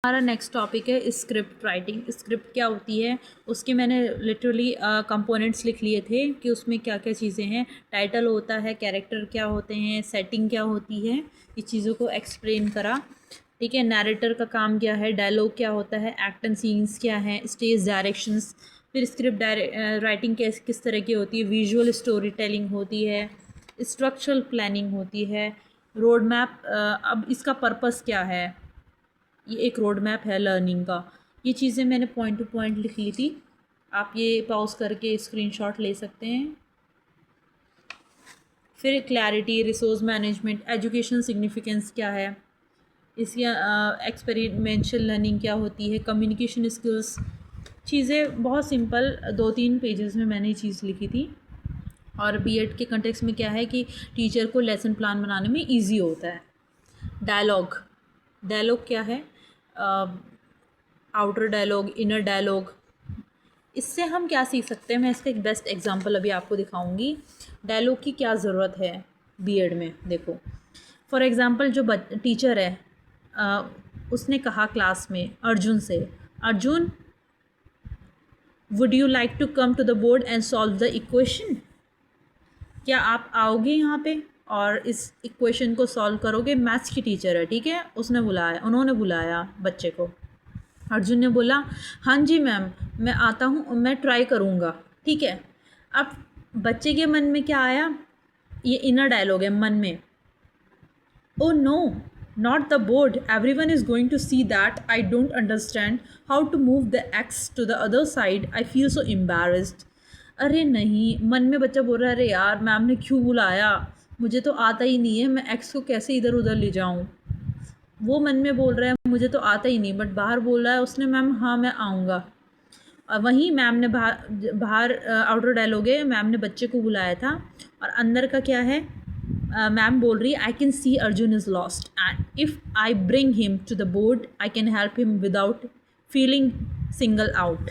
हमारा next topic है script writing. Script क्या होती है, उसके मैंने लिटरली कंपोनेंट्स लिख लिए थे कि उसमें क्या क्या चीज़ें हैं। टाइटल होता है, कैरेक्टर क्या होते हैं, सेटिंग क्या होती है, ये चीज़ों को एक्सप्लेन करा। ठीक है, नैरेटर का काम क्या है, डायलॉग क्या होता है, एक्ट एंड सीन्स क्या है, स्टेज डायरेक्शंस। फिर स्क्रिप्ट राइटिंग किस तरह की होती है, विजुअल स्टोरी टेलिंग होती है, स्ट्रक्चरल प्लानिंग होती है, रोड मैप। अब इसका पर्पस क्या है, ये एक रोड मैप है लर्निंग का। ये चीज़ें मैंने पॉइंट टू पॉइंट लिख ली थी, आप ये पॉज करके स्क्रीनशॉट ले सकते हैं। फिर clarity, resource management, education significance क्या है, इसकी एक्सपेरिमेंशियल लर्निंग क्या होती है, कम्युनिकेशन स्किल्स। चीज़ें बहुत सिंपल 2-3 पेजेस में मैंने ये चीज़ लिखी थी। और बीएड के कंटेक्स्ट में क्या है कि टीचर को लेसन प्लान बनाने में ईजी होता है। डायलॉग क्या है, आउटर डायलॉग, इनर डायलॉग। इससे हम क्या सीख सकते हैं, मैं इसका एक बेस्ट एग्जांपल अभी आपको दिखाऊंगी। डायलॉग की क्या ज़रूरत है बीएड में, देखो। फॉर एग्जांपल जो टीचर है, उसने कहा क्लास में अर्जुन से, Arjun would you like to come to the board and solve the equation. क्या आप आओगे यहाँ पे और इस इक्वेशन को सॉल्व करोगे। मैथ्स की टीचर है, ठीक है, उन्होंने बुलाया बच्चे को। अर्जुन ने बोला हाँ जी मैम, मैं आता हूँ, मैं ट्राई करूँगा। ठीक है, अब बच्चे के मन में क्या आया, ये इनर डायलॉग है मन में, oh no, not the board, everyone is going to see that I don't understand how to move the x to the other side, I feel so embarrassed. अरे नहीं, मन में बच्चा बोल रहा है अरे यार मैम ने क्यों बुलाया, मुझे तो आता ही नहीं है, मैं एक्स को कैसे इधर उधर ले जाऊँ। वो मन में बोल रहा है मुझे तो आता ही नहीं, बट बाहर बोल रहा है उसने मैम हाँ मैं आऊँगा। और वहीं मैम ने बाहर आउटर डायलॉग है, मैम ने बच्चे को बुलाया था, और अंदर का क्या है, मैम बोल रही है I can see Arjun is lost and if I bring him to the board I can help him without feeling single out.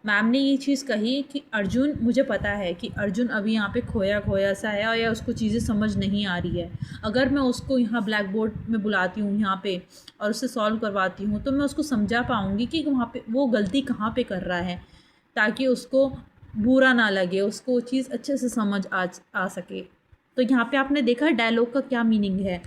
Ma'am ने ये चीज़ कही कि अर्जुन, मुझे पता है कि अर्जुन अभी यहाँ पे खोया खोया सा है या उसको चीज़ें समझ नहीं आ रही है। अगर मैं उसको यहाँ ब्लैक बोर्ड में बुलाती हूँ यहाँ पे और उससे सॉल्व करवाती हूँ तो मैं उसको समझा पाऊँगी कि वहाँ पे वो गलती कहाँ पे कर रहा है, ताकि उसको बुरा ना लगे, उसको वो चीज़ अच्छे से समझ आ सके। तो यहाँ पे आपने देखा डायलॉग का क्या मीनिंग है,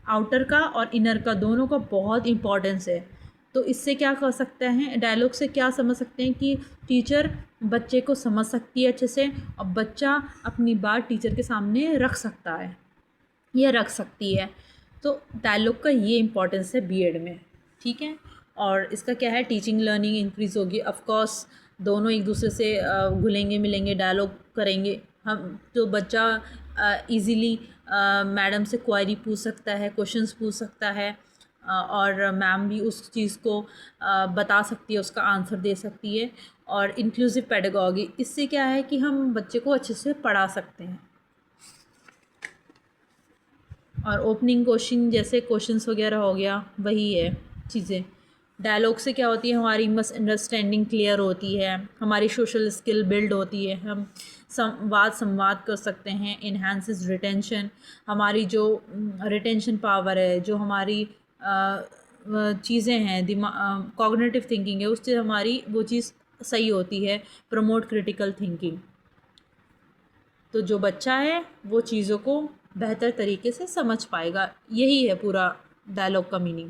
आउटर का और इनर का, दोनों का बहुत इंपॉर्टेंस है। तो इससे क्या कर सकते हैं, डायलॉग से क्या समझ सकते हैं कि टीचर बच्चे को समझ सकती है अच्छे से, और बच्चा अपनी बात टीचर के सामने रख सकता है या रख सकती है। तो डायलॉग का ये इंपॉर्टेंस है बीएड में, ठीक है। और इसका क्या है, टीचिंग लर्निंग इंक्रीज़ होगी। ऑफ कोर्स दोनों एक दूसरे से घुलेंगे मिलेंगे, डायलॉग करेंगे हम, तो बच्चा इजीली मैडम से क्वेरी पूछ सकता है, क्वेश्चंस पूछ सकता है, और मैम भी उस चीज़ को बता सकती है, उसका आंसर दे सकती है। और इंक्लूसिव पेडागॉजी, इससे क्या है कि हम बच्चे को अच्छे से पढ़ा सकते हैं। और ओपनिंग क्वेश्चन जैसे क्वेश्चंस वगैरह हो गया, वही है चीज़ें। डायलॉग से क्या होती है, हमारी मिसअंडरस्टैंडिंग क्लियर होती है, हमारी सोशल स्किल बिल्ड होती है, हम संवाद कर सकते हैं, इन्हांसेस रिटेंशन, हमारी जो रिटेंशन पावर है, जो हमारी चीज़ें हैं, दिमाग कॉग्निटिव थिंकिंग है, उससे हमारी वो चीज़ सही होती है, प्रमोट क्रिटिकल थिंकिंग। तो जो बच्चा है वो चीज़ों को बेहतर तरीके से समझ पाएगा। यही है पूरा डायलॉग का मीनिंग।